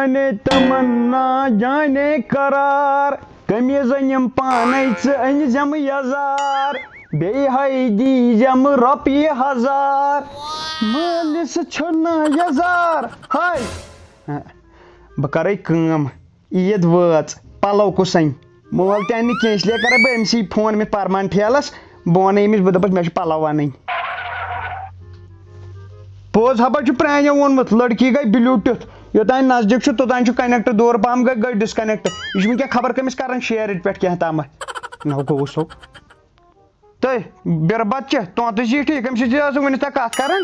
جانے تمنا جانے قرار قمیضن یم پانے ژٕ زم یزار بیٚیہِ ہاے دیٖزٮ۪م رۄپیہِ 1000 مٲلِس چھُنہٕ یزار ہاے بہٕ کَرَے کٲم عیٖد وٲژ پَلو کُس اَنہِ مول تہِ اَنہِ نہٕ کینٛہہ اِسلیے کَرَے بہٕ أمۍسٕے فون أمِس پَرمان ٹھیلَس بہٕ وَنَے أمِس بہٕ دَپَس مےٚ چھِ پَلو اَنٕنۍ پوٚز ہَپا چھُ پرٛانیو ووٚنمُت لٔڑکی گٔے بِلیوٗٹُتھ یوٚتانۍ نزدیٖک چھُ توٚتانۍ چھُ کَنٮ۪کٹ دوٗر پَہَم گٔے ڈِسکَنٮ۪کٹ یہِ چھُ وٕنکٮ۪ن خبر کٔمِس کَران شِیر ییٚتہِ پٮ۪ٹھ کینٛہہ تامَتھ نو گوٚو سو تُہۍ بِربت چھِ طوطہٕ چھِ ٹھیٖک أمِس سۭتۍ ٲسٕو وٕنیُک تام کَتھ کَران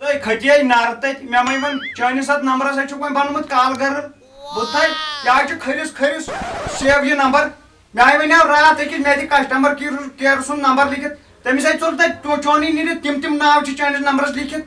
تُہۍ کھٔتیے نَرٕ تَتہِ مےٚ مَے وۄنۍ چٲنِس اَتھ نمبرَس ہَے چھُکھ وۄنۍ بنومُت کال گَرٕ بہٕ تھاے یہِ حظ چھُ کھٔرِس کھٔرِس سیو یہِ نمبر مےٚ ہَے وَنیو راتھ أکِس مےٚ دِ کسٹمر کِیر سُنٛد نمبر لیکھِتھ تٔمِس ہَے ژوٚل تَتہِ چونٕے نیٖرِتھ تِم ناو چھِ چٲنِس نمبرس لیکھِتھ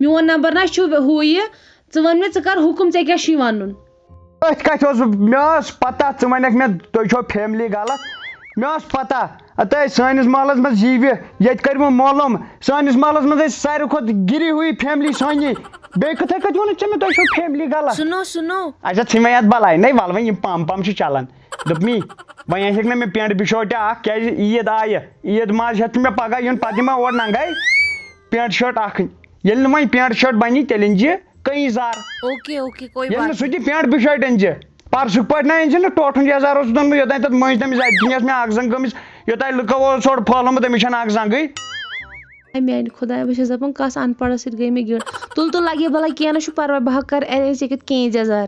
میون نمبر نا چھُ ہُہ یہِ ژٕ وَن مےٚ ژٕ کر حُکُم ژےٚ کیٛاہ چھُے وَنُن أتھۍ کَتھِ اوس مےٚ ٲس پَتہ ژٕ وَنٮ۪کھ مےٚ تُہۍ چھو فیملی غلط مےٚ ٲس پَتہ تُہۍ سٲنِس محلَس منٛز ییٖوِ ییٚتہِ کٔرِوٕ معلوٗم سٲنِس محلَس منٛز ٲسۍ ساروی کھۄتہٕ گِری ہوٗی فیملی سٲنی بیٚیہِ کِتھَے کٔٹھۍ ووٚنُتھ ژےٚ مےٚ تُہۍ چھو فیملی غلط سُنو اچھا ژھٕنۍ وۄنۍ اَتھ بَلاے نَے وَلہٕ وۄنۍ یِم پَم چھِ چَلان دوٚپمی وۄنۍ آسٮ۪کھ نہ مےٚ پٮ۪نٛٹ بِشوٹہِ اَکھ کیٛازِ عیٖد آیہِ عیٖد ماز ہٮ۪تھ مےٚ پَگاہ یُن پَتہٕ یِمہ اورٕ ننٛگَے پٮ۪نٛٹ شٲٹ اَکھ ییٚلہِ نہٕ وۄنۍ پٮ۪نٛٹ شٲٹ بَنی تیٚلہِ أنۍزِ قمیٖضار اوکے کوئی ییٚلہِ نہٕ سُہ تہِ پٮ۪نٛٹ بِشٲٹۍ أنۍزِ پَرسُک پٲٹھۍ نہ أنۍزِ نہٕ ٹوٹھُن یَزار اوسُس اوٚنمُت یوٚتانۍ تَتھ مٔنٛزۍ تٔمِس اَتہِ کِنۍ ٲس مےٚ اَکھ زنٛگ گٔمٕژ یوٚتانۍ لُکو اوس اورٕ پھٲلمُت أمِس چھَنہٕ اَکھ زنٛگٕے میانہِ خۄدایا بہٕ چھَس دَپان کَس اَن پَڑھس سۭتۍ گٔے مےٚ گِنٛڈ تُل لگے بَلاے کینٛہہ نہٕ چھُ پَرواے بہٕ کَرٕ اٮ۪رینٛج ژےٚ کِتھ کینٛہہ یزار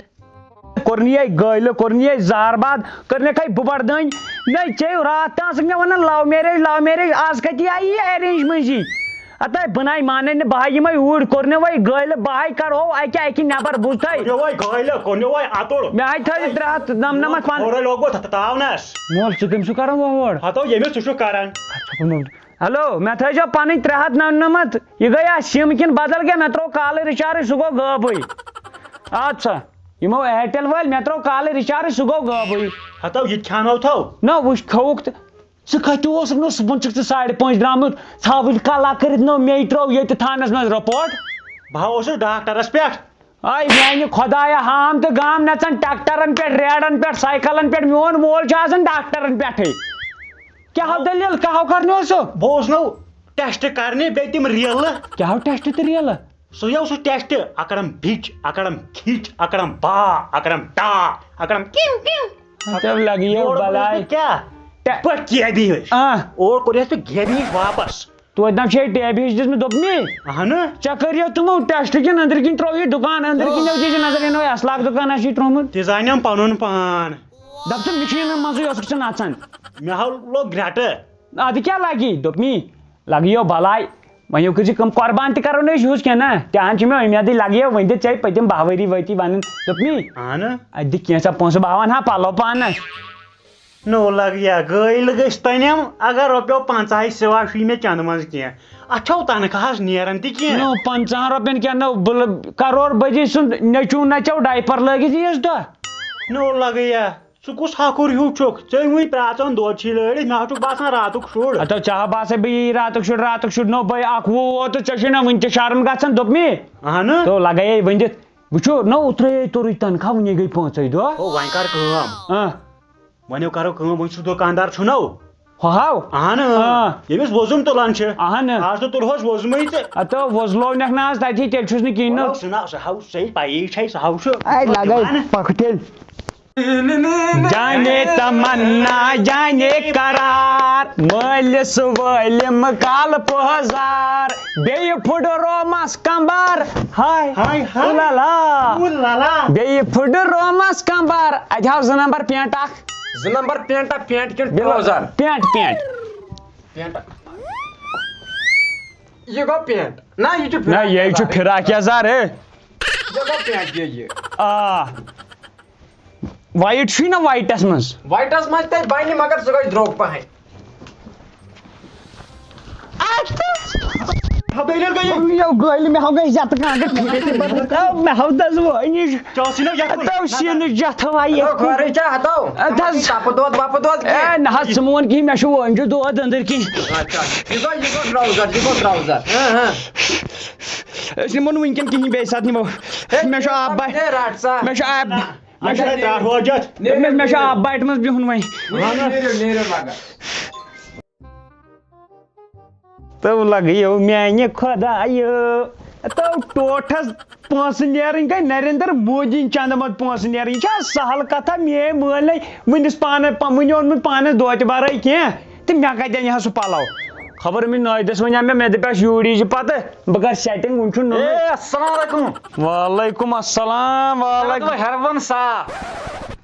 کوٚرنِیے گٲلہٕ کوٚرنِیے زارباد کٔرنَکھَے بُبَردٲنۍ نَے ژےٚ راتھ تام ٲسٕکھ مےٚ وَنان لَو میریج آز کَتہِ آیی یہِ اٮ۪رینٛج منٛزی اَتَے بہٕ نَے مانَے نہٕ بہٕ ہَے یِمَے اوٗرۍ کوٚرنِوَے گٲلہٕ بہٕ ہَے کَرہو اَکہِ نٮ۪بر بوٗزتھَے مےٚ ہَے تھٲیزِ 3 مول ژٕ کٔمِس چھُکھ کَران ہیلو مےٚ تھٲیزیو پَنٕنۍ 399 یہِ گٔیا سِم کِنہٕ بدل کینٛہہ مےٚ ترٛوو کالہٕ رِچارٕج سُہ گوٚو غٲبٕے اَدٕ سا یِمو اِیَرٹెل وٲلۍ مےٚ ترٛوو کالہٕ رِچارٕج سُہ گوٚو غٲبٕے نہ وٕچھ تھووُکھ تہٕ ژٕ کَتہِ اوسُکھ نہٕ صُبحن چھُکھ ژٕ 5:30 درٛامُت ژھاوٕلۍ کَلا کٔرِتھ نو مے ترٛوو ییٚتہِ تھانَس منٛز رِپوٹ بہٕ اوسُس ڈاکٹرس پٮ۪ٹھ آے میانہِ خۄدایا ہام تہٕ گام نَژان ٹریکٹرن پٮ۪ٹھ ریڈن پٮ۪ٹھ سایکَلن پٮ۪ٹھ میون مول چھُ آسان ڈاکٹرن پٮ۪ٹھٕے کیٛاہ دٔلیٖل کیٛاہ کَرنہِ اوسُ بہٕ اوسنو ٹیسٹ کرنہِ بیٚیہِ تِم ریلہٕ کیٛاہ ٹیسٹ تہٕ ریلہٕ سُے اوس سُہ ٹیسٹ اکڑم بِچ اکڑم کھِچ اکڑم با اکڑم ٹا اکڑم کیٛاہ پٲٹھۍ گیبی ہِش اور کوٚرہَس بہٕ گیبی ہِش واپس توتہِ نَم چھے ٹیبہِ ہِش دِژمٕژ دوٚپمے اہن ژےٚ کٔرِو تِمو ٹیسٹ کِنہٕ أنٛدرۍ کِنۍ ترٛوو یہِ دُکان أنٛدرۍ کِنۍ دیٖزِ نظر یِنوے اَصلاق دُکان چھُے ترٛوومُت تہِ زانٮ۪م پنُن پان دَپ ژٕ مِشیٖنن منٛزٕے اوسُکھ ژٕ نَژان مےٚ حظ لوٚگ گرٛٮ۪ٹہٕ اَدٕ کیٛاہ لگی دوٚپمی لگیو بلاے وۄنۍ کٔرزِ کٲم قۄربان تہِ کرو نہٕ أسۍ یِہُس کینٛہہ نہ تہِ ہن چھِ مےٚ اُمیدٕے لگیو وۄنۍ دِ ژےٚ پٔتِم 10 ؤری وٲتی وَنٕنۍ دوٚپمی اہن اَتہِ دِ کینٛژھا پونٛسہٕ بہٕ اَنہٕ ہا پَلو پانَس نو لگیا گٲلۍ گٔژھۍ تٔنٮ۪م اگر رۄپیو 50 سِوا چھُے مےٚ چندٕ منٛز کینٛہہ اَتھ چھو تنخواہس نیران تہِ کینٛہہ نو 50 رۄپین کیٛاہ نو کرور بٔجی سُنٛد نیٚچوٗ نژیو ڈایپر لٲگِتھ ییٖژ دۄہ نو لگیا ژٕ کُس ہکُر ہیوٗ چھُکھ ژےٚ وٕنۍ پرٛاژان دۄد چھی لٲڑِتھ مےٚ حظ چھُکھ باسان راتُک شُر ہتو ژےٚ باسے بہٕ یی راتُک شُر نو بٲے 1 وُہ ووت تہٕ ژےٚ چھُے نہ وٕنہِ تہِ شرم گژھان دوٚپمی اہن تو لگایے ؤنِتھ وٕچھو نو اوترے تورُے تنخواہ وٕنی گٔے 5 دۄہ وۄنۍ کر کٲم وۄنۍ کرو کٲم وۄنۍ چھُ دُکاندار چھُنو ہُہ اہن ییٚمِس وۄزُم تُلان چھِ اہن آز تہٕ تُلہوس وۄزمٕے تہٕ ہتو وۄزلوونکھ نہ حظ تتی تیٚلہِ چھُس نہٕ کِہینۍ سُہ نہ سُہ ہاو صحیح پیی چھے سُہ ہاو چھُ لگے پکھ تیٚلہِ جانے تمنا جانے قرار مٲلِس وٲلِم کالہٕ پٲزار بیٚیہِ پھُٹہِ رومس کمبر ہاے بیٚیہِ پھُٹہِ رومس کمبر اتہِ ہاو 2 نمبر پینٹ اکھ 2 نمبر پینٹ کِنہٕ ٹروزر پینٹ یہ گوٚو پینٹ نہ یہ چھُ نہ یہِ چھُ فِراک یزار ہے یہ گوٚو پینٹ یہ آ وایِٹ چھُے نہ وایٹس منٛز وایٹس منٛز تہِ بنہِ مگر سُہ گژھِ درٛوگ پہن بیٚیہِ گٔیے یو گٲلۍ مےٚ ہاو گٔے زیادٕ کانٛگٕر مےٚ ہاو دَز وٲنِش چوسیٖنو یَتھ تَو سیٖنہٕ جَتھٕ وایہِ خٲرٕے چھا ہتو تپہٕ دۄد وپہٕ دۄد اے نہ حظ ژٕ مون کِہیٖنۍ مےٚ چھُ وٲنجہِ دود أنٛدٕرۍ کِنۍ یہِ گوٚو ٹراوزر أسۍ نِمو نہٕ وٕنکٮ۪ن کِہیٖنۍ بیٚیہِ ساتہٕ نِمو مےٚ چھُ آب رٹ سا مےٚ چھُ آب روجت مےٚ چھُ آب باٹہِ منٛز بِہُن وۄنۍ نیٖرِو لگان تو لگیو میانہِ خۄدایہِ تو ٹوٹھس پونٛسہٕ نیرٕنۍ گٔے نریندر مودی چنٛدمت پونٛسہٕ نیرٕنۍ یہِ چھا سہل کتھا میٲنۍ مٲلۍ وٕنِس پانہٕ وٕنہِ اوٚن مےٚ پانس دوتہِ برٲے کینٛہہ تہٕ مےٚ کتہِ اَنہِ ہا سُہ پلو خبر أمِس نٲیدس وَنیٛو مےٚ دَپیٛاس یوٗرۍ یی زِ پتہٕ بہٕ کرٕ سیٹنگ وٕنہِ چھُ السلام علیکم وعلیکُم السلام وعلیکُم ہیرون صاف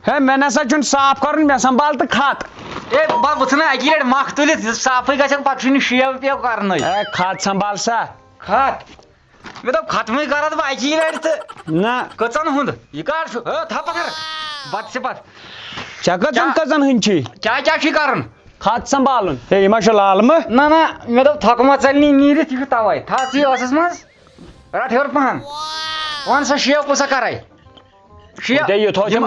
ہے مےٚ نسا چھُنہٕ صاف کرُن مےٚ سمبال تہٕ کھت اے بہٕ وٕچھ نا اکی لٹہِ مکھ تُلِتھ صافٕے گژھن پتہٕ چھُنہٕ شیو ویو کرنٕے ہے کھت سمبال سا کھت مےٚ دوٚپ ختمٕے کرتھ بہٕ اکی لٹہِ تہٕ نہ کٔژن ہُنٛد یہِ کر چھُ تھپ کر بتہٕ چھِ پتہٕ ژےٚ کٔژن کٔژن ہٕنٛدۍ چھِ کیٛاہ چھُے کرُن کھت سمبالُن ہے یہِ ما چھُ لالمہٕ نہ نہ مےٚ دوٚپ تھۄکہٕ ما ژَلنی نیٖرِتھ یہِ چھُ تَوے تھاو ژٕ یہِ ٲسس منٛز رٹ ہیوٚر پہن وَن سا شیو کُسا کرے شیو یہِ تھوٚو تِم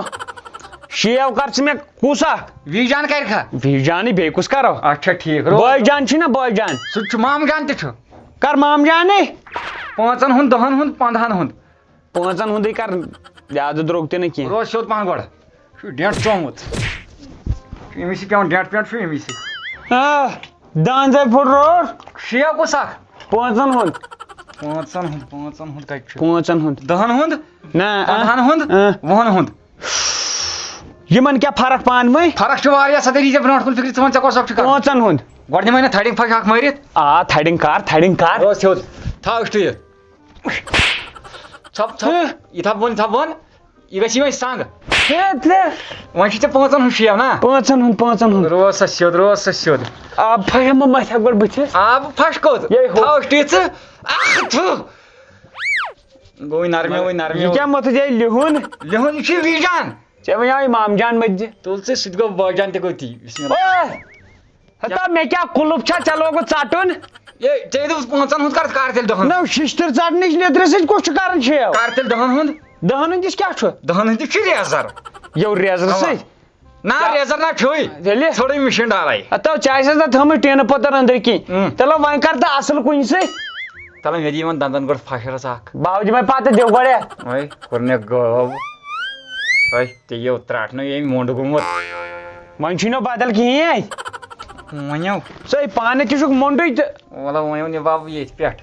شیو کر ژٕ مےٚ کُس اکھ وی جان کرِ کھا وی جانٕے بیٚیہِ کُس کرو اچھا ٹھیٖک بٲے جان چھُے نا بٲے جان سُہ تہِ چھُ مام جان تہِ چھُ کر مام جانے 5 ہُنٛد 10 ہُنٛد 15 ہُنٛد 5 ہُنٛدٕے کر زیادٕ درٛوگ تہِ نہٕ کینٛہہ روز سیوٚد پہن گۄڈٕ چھُ ڈٮ۪نٛٹ ژومُت أمِس چھِ پیٚوان ڈٮ۪نٛٹ پٮ۪نٛٹ چھُ أمِس دانٛدے پھُٹ روڈ شیو کُس اکھ 5 ہُنٛد 5 ہُنٛد کتہِ چھُ 5 ہُنٛد 10 ہُنٛد نہ 15 ہُنٛد 20 ہُنٛد یِمن کیٛاہ فرق پانہٕ ؤنۍ فرق چھِ واریاہ سا تیٚلہِ یی ژےٚ برونٛٹھ کُن فِکرِ ژٕ وَن ژےٚ کۄس اکھ چھُ کرُن 5 ہُنٛد گۄڈٕ نِمے نہ تھڈِنٛگ پھش اکھ مٲرِتھ تھڈِنٛگ کر روز سیوٚد تھاو اِشٹہٕ ژھۄپ یہِ تھاو بۄن یہِ گژھِ وۄنۍ سنٛگ وۄنۍ چھُ ژےٚ 5 ہُنٛد شیو نا 5 ہُنٛد روز سا سیوٚد آب پھش مہ متھ ہٮ۪کہٕ گۄڈٕ بٕتھِس آب پھش کوٚت تھاو اِشٹہٕ ژٕ گوٚو نرمیو یہِ کیٛاہ متھ ژےٚ لِہُن لِہُن یہِ چھُ وی جان ژےٚ وَنیٛو اِمام جان مٔتۍ زِ تُل ژٕ سُہ تہِ گوٚو بٲے جان تہِ گوٚو تی ہتا مےٚ کیٛاہ کُلُپ چھا ژےٚ لوگُت ژٹُن اے ژےٚ دوٚپُس 5 ہُنٛد کر تیٚلہِ 10 نو شِشتٕر ژٹنٕچ لیٚدرِ سۭتۍ کُس چھُ کران شیو کر تیٚلہِ 10 ہُنٛد 10 ہٕنٛدِس کیٛاہ چھُ 10 ہُنٛد چھُ ریزر یو ریزرٕ سۭتۍ نہ ریزر نہ چھُے تیٚلہِ ژھٕڑٕے مِشیٖن ڈالے ہتو ژےٚ آسٮ۪س نا تھٲومٕژ ٹیٖنہٕ پٔتٕر أنٛدٕرۍ کِنۍ تیٚلہِ وۄنۍ کر تہٕ اصٕل کُنہِ سۭتۍ تَلہٕ مےٚ دِ یِمن دنٛدن گۄڈٕ پھشرس اکھ بہٕ دِمے پتہٕ دِو گۄڈٕ وۄنۍ کوٚرنکھ گٲو تہِ یِو ترٛٹھنہٕ ییٚمۍ موٚنٛڈ گوٚمُت وۄنۍ چھُے نہٕ بدل کِہیٖنۍ وۄنیو ژٕے پانہٕ تہِ چھُکھ موٚنٛڈُے تہٕ وَلہٕ وۄنۍ نِباو ییٚتھۍ پٮ۪ٹھ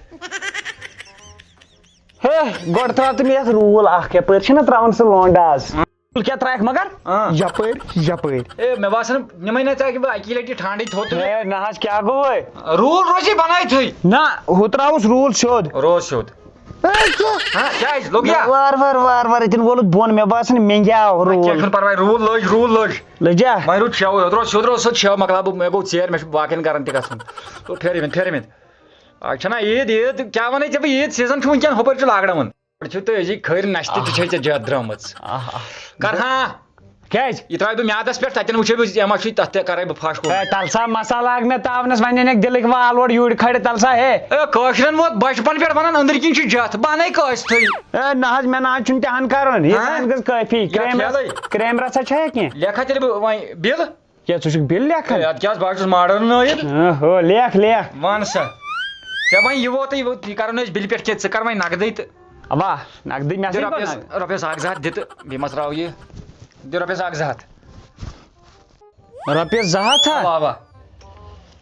ہے گۄڈٕ تھاو تہٕ مےٚ یتھ روٗل اکھ یپٲرۍ چھِنہ تراوان سُہ لونٛڈٕ آز روٗل کیٛاہ ترٛایکھ مگر یپٲرۍ اے مےٚ باسان نِمے نہ ژےٚ بہٕ اکی لٹہِ ٹھانڈٕے تھوٚد ہے نہ حظ کیٛاہ گوٚو وۄنۍ روٗل روزی بنٲیتھٕے نہ ہُہ تراوُس روٗل سیوٚد روز سیوٚد کیٛازِ لوٚگ یا وار اتٮ۪ن وولُت بۄن مےٚ باسان مینٛگیاو کیٚنٛہہ روٗل چھُنہٕ پرواے روٗل لٔج لٔجا وۄنۍ روٗد شیو روز سیوٚد شیو مۄکلاو بہٕ مےٚ گوٚو ژیر مےٚ چھُ باقین گرن تہِ گژھُن پھیرٕ آز چھَنا عیٖد کیٛاہ وَنَے ژےٚ بہٕ عیٖد سیٖزن چھُ وٕنکٮ۪ن ہُپٲرۍ چھُ لاگڑاوُن چھُ تہٕ أزِکۍ کھٔرۍ نشتہٕ تہِ چھے ژےٚ زیادٕ درٛامٕژ کر ہاں کیٛازِ یہِ ترٛایہِ بہٕ میادس پٮ۪ٹھ تتٮ۪ن وٕچھے بہٕ ژےٚ ما چھُے تتھ تہِ کرے بہٕ پھش کوٚر تلسا مسال لاگ مےٚ تاونس وۄنۍ أنِکھ دِلٕکۍ وال اور یوٗرۍ کھڑِ تلسا ہے اے کٲشرٮ۪ن ووت بچپن پٮ۪ٹھ ونان أنٛدٕرۍ کِنۍ چھُ جتھ بنَے کٲشتھٕے ہے نہ حظ مےٚ نہ حظ چھُنہٕ تِہن کرُن یہِ گٔژھ کٲفی کرٛیم رژھا چھا کینٛہہ لیکھا تیٚلہِ بہٕ وۄنۍ بِل کیٛاہ ژٕ چھُکھ بِل لیکھان ادٕ کیٛاہ بہٕ حظ چھُس ماڈٲرٕن نٲیِد ہو لیکھ وَن سا ژےٚ وۄنۍ یہِ ووتٕے یہِ کرو نہٕ أسۍ بِلہِ پٮ۪ٹھ کینٛہہ ژٕ کر وۄنۍ نقدٕے تہٕ اوا نقدٕے مےٚ رۄپیس 1-2 ہتھ دِ تہٕ بیٚیہِ مہ تراو یہِ دِ رۄپیس 1-2 ہتھ رۄپیس 2 ہتھ ہا اوا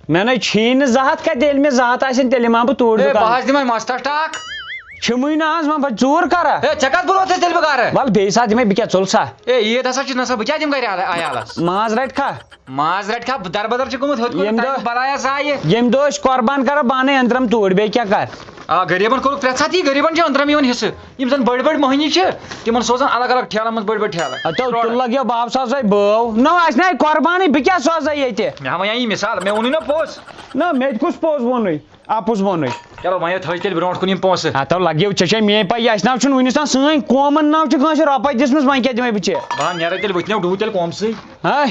مےٚ نَے چھی نہٕ 2 ہتھ کتہِ ییٚلہِ مےٚ 2 ہتھ آسن تیٚلہِ یِمہٕ ہا بہٕ توٗرۍ بہٕ حظ دِمے مستس ٹاک چھِمٕے نہٕ حظ وۄنۍ بہٕ ژوٗر کرا ہے ژےٚ کتھ بُروس تیٚلہِ بہٕ کرٕ وَلہٕ بیٚیہِ ساتہٕ دِمے بہٕ کیٛاہ ژوٚل سا ہے عیٖد ہسا چھِ نسا بہٕ کیٛاہ دِمہٕ گرِ عیالس ماز رَٹہِ کھا ماز رٹہِ کھا دربدر چھُ گوٚمُت ہیوٚر بلایا آیہِ ییٚمہِ دۄہ أسۍ قۄربان کرو بہٕ اَنَے أنٛدرم توٗرۍ بیٚیہِ کیٛاہ کر آ غریٖبن کوٚرُکھ پرٛٮ۪تھ ساتہٕ یی غریٖبن چھِ أنٛدرم یِوان حِصہٕ یِم زن بٔڑۍ مٔہنی چھِ تِمن سوزان الگ الگ ٹھیلن منٛز بٔڑۍ ٹھیلہٕ تیٚلہِ لگیو بہٕ سوزے بٲو نہ آسہِ نہ قۄربانٕے بہٕ کیٛاہ سوزے ییٚتہِ مےٚ وَنیٛا یہِ مِثال مےٚ ووٚنُے نہ پوٚز نہ مےٚ تہِ کُس پوٚز ووٚنُے اَپُز ووٚنُے چلو وۄنۍ تھٲے تیٚلہِ برونٛٹھ کُن یِم پونٛسہٕ ہتو لگیو ژےٚ چھے میٲنۍ پاے اَسہِ ناو چھُنہٕ وُنیُس تام سٲنۍ قومن ناو چھِ کٲنٛسہِ رۄپے دِژمٕژ وۄنۍ کیٛاہ دِمے بہٕ ژےٚ بہٕ نیرے تیٚلہِ وٕتھنیو ڈوٗ تیٚلہِ قومسٕے ہے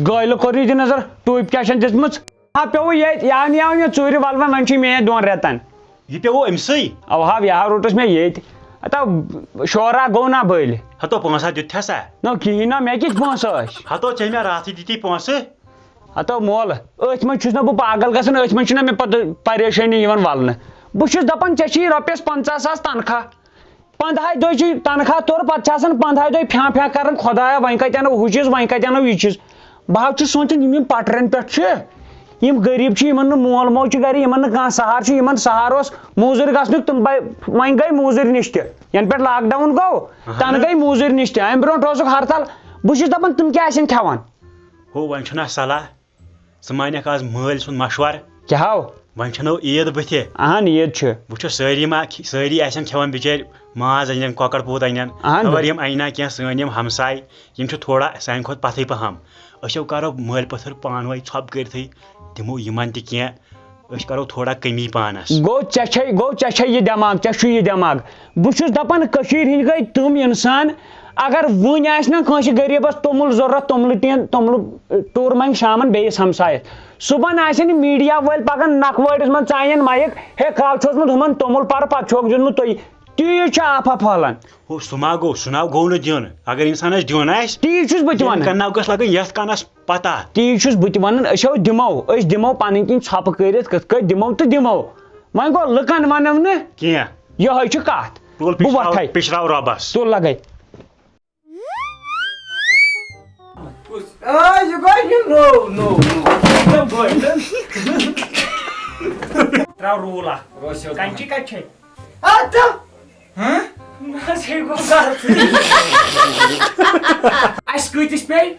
گٲلہٕ کوٚر یہِ دِ نظر ٹوٗپۍ کیٛاہ چھَن دِژمٕژ پیوٚوُ ییٚتہِ یاونہِ مےٚ ژوٗرِ ولہٕ وۄنۍ چھُے میٲنۍ 2 رٮ۪تن یہ پیو امسے اوہا یہ روٹس میں یہ اتو شورا گو نا بل ہتو پونسہ دت سا نا کہین نا مے کت پونسہ ہتو چھ مے رات دتی پونسہ ہتو مول ات من چھس نا بہ پاگل گژھان ات من چھنا مے پتہ پریشانی یوان ولنہ بہ چھس دپان ژے چھی رۄپیس 50,000 تنخواہ 15 دۄہ چھ تنخواہ توٚر پتہٕ چھِ آسان 15 دۄہ پھیٛا پھیٛا کران خۄدایا وۄنۍ کتہِ انو ہُہ چیٖز وۄنۍ کتہِ انو یہِ چیٖز بہٕ حظ چھُس سونٛچان یِم پٹرین پٮ۪ٹھ چھِ یِم غریٖب چھِ یِمن نہٕ مول موج چھُ گرِ یِمن نہٕ کانٛہہ سہار چھُ یِمن سہار اوس موٗزوٗرۍ گژھنُک تِم وۄنۍ گٔے موٗزوٗرۍ نِش تہِ ینہٕ پٮ۪ٹھ لاک ڈاوُن گوٚو تنہٕ گٔے موٗزوٗرۍ نِش تہِ امہِ برونٛٹھ اوسُکھ ہرتال بہٕ چھُس دپان تِم کیٛاہ آسن کھٮ۪وان ہو وۄنۍ چھُنا صلاح ژٕ مانکھ آز مٲلۍ سُنٛد مشورٕ کیٛاہ ہو وۄنۍ چھنو عیٖد بٕتھِ اہن عیٖد چھِ وٕچھو سٲری آسن کھٮ۪وان بِچٲرۍ ماز انن کۄکر پوٗت انن خبر یِم اَنہِ نا کینٛہہ سٲنۍ یِم ہمساے یِم چھِ تھوڑا سانہِ کھۄتہٕ پتھٕے پہم أسیو کرو مٲلۍ پٔتھر پانہٕ ؤنۍ ژھۄپ کٔرتھٕے دِمو یِمن تہِ کینٛہہ أسۍ کرو تھوڑا کمی پانس گوٚو ژےٚ چھے یہِ دٮ۪ماغ ژےٚ چھُ یہِ دٮ۪ماغ بہٕ چھُس دپان کٔشیٖرِ ہِنٛدۍ گٔے تِم انسان اگر وُنۍ آسہِ نا کٲنٛسہِ غریٖبس توٚمُل ضروٗرت توٚملہٕ ٹیٖن توٚملہٕ ٹوٗر منٛگہِ شامن بیٚیِس ہمسایس صبحن آسن یہِ میٖڈیا وٲلۍ پکان نکھٕ وٲڈِس منٛز ژانین مایِک ہے کالہٕ چھُ اوسمُت ہُمن توٚمُل پرٕ پتہٕ چھُکھ دیُتمُت تُہۍ تی چھُ آفا پھہلان ہو سُہ ما گوٚو سُہ ناو گوٚو نہٕ دیُن اگر انسانس دیُن آسہِ تی چھُس بہٕ تہِ ونان کناو گژھِ لگٕنۍ یتھ کنس پتہ تی چھُس بہٕ تہِ ونان أسۍ دِمو پنٕنۍ کِنۍ ژھۄپہٕ کٔرِتھ کِتھ کٔنۍ دِمو تہٕ دِمو وۄنۍ گوٚو لُکن ونو نہٕ کینٛہہ یِہوے چھِ کتھ تُل بہٕ وۄتھے پِشراو رۄبس تُل لگے تراو رول اکھ کنچی کتہِ چھے اَسہِ کۭتِس پیٚیہِ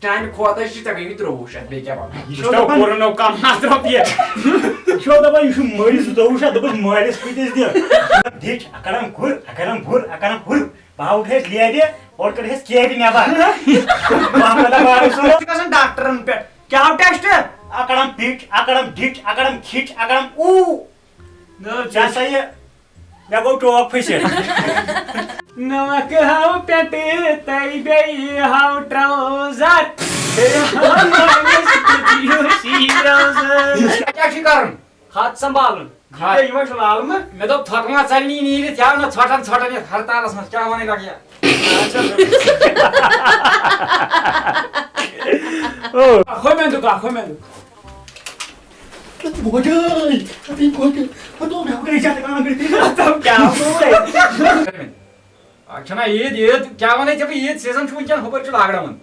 چانہِ کھۄتہٕ چھِ ژےٚ گٔمٕتۍ 23 بیٚیہِ کیٛاہ کوٚرُنو کم 100 رۄپیہِ یہِ چھو دپان یہِ چھُ مٲلِس 22 دوٚپُس مٲلِس کۭتِس دِ دِچ اکرم گُر اکرم بُر اکرم ہُر بہٕ اُٹھیس لیدِ اور کٔڑہس کیبہِ نٮ۪بر گژھان ڈاکٹرن پٮ۪ٹھ کیٛاہ آو ٹیسٹ اکڑم پِچ اکڑم ڈِچ اکڑم کھِچ اکڑم اوٗ ژےٚ سا یہِ مےٚ گوٚو ٹوک پھٔسِتھ نمک ہاو پٮ۪ٹھٕ تۄہہِ بیٚیہِ ہاو ٹراوزر کیٛاہ چھُے کرُن ہاتھ سنبھالُن یِمن چھُ لالمہٕ مےٚ دوٚپ تھۄکہٕ ما ژَلنی نیٖرِتھ یا نہٕ ژھۄٹان یتھ ہرتالس منٛز کیٛاہ وَنٕے لگہِ ہومٮ۪ن دُک چھنا عیٖد کیٛاہ وَنَے ژےٚ بہٕ عیٖد سیٖزن چھُ وٕنکٮ۪ن ہُپٲرۍ چھُ لاک ڈاوُن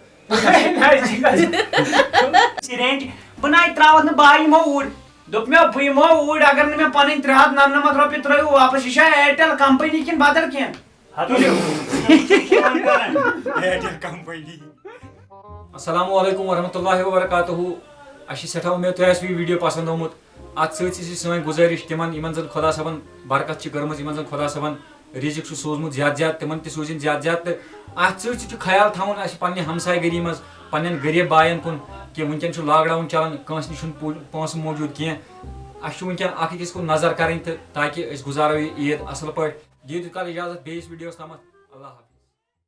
سِرینٛج بہٕ نَے تراوتھ نہٕ بہٕ یِمو اوٗرۍ دوٚپ مےٚ بہٕ یِمو اوٗرۍ اگر نہٕ مےٚ پنٕنۍ 399 رۄپیہِ ترٲیِو واپس یہِ چھا اِیرٹل کمپنی کِنہٕ بدل کینٛہہ السلام علیکم ورحمۃ اللہ وبرکاتہ اَسہِ چھِ سٮ۪ٹھاہ اُمید تۄہہِ آسِوٕ یہِ ویٖڈیو پسنٛد آمُت اَتھ سۭتۍ چھِ سٲنۍ گُزٲرِش تِمن یِمن زن خۄدا صٲبن برکت چھِ کٔرمٕژ یِمن زن خۄدا صٲبن رِزق چھُ سوٗزمُت زیادٕ زیادٕ تِمن تہِ سوٗزِنۍ زیادٕ زیادٕ تہٕ اَتھ سۭتۍ سۭتۍ چھُ خیال تھاوُن اَسہِ پننہِ ہمساے گٔری منٛز پننٮ۪ن غریٖب بایَن کُن کہِ وٕنکٮ۪ن چھُ لاک ڈاوُن چلان کٲنٛسہِ نِش چھُنہٕ پونٛسہٕ موٗجوٗد کینٛہہ اَسہِ چھُ وٕنکٮ۪ن اکھ أکِس کُن نظر کرٕنۍ تہٕ تاکہِ أسۍ گُزارو یہِ عیٖد اصٕل پٲٹھۍ دِیِو تیوٗت کال اِجازت بیٚیِس ویٖڈیوَس تامَتھ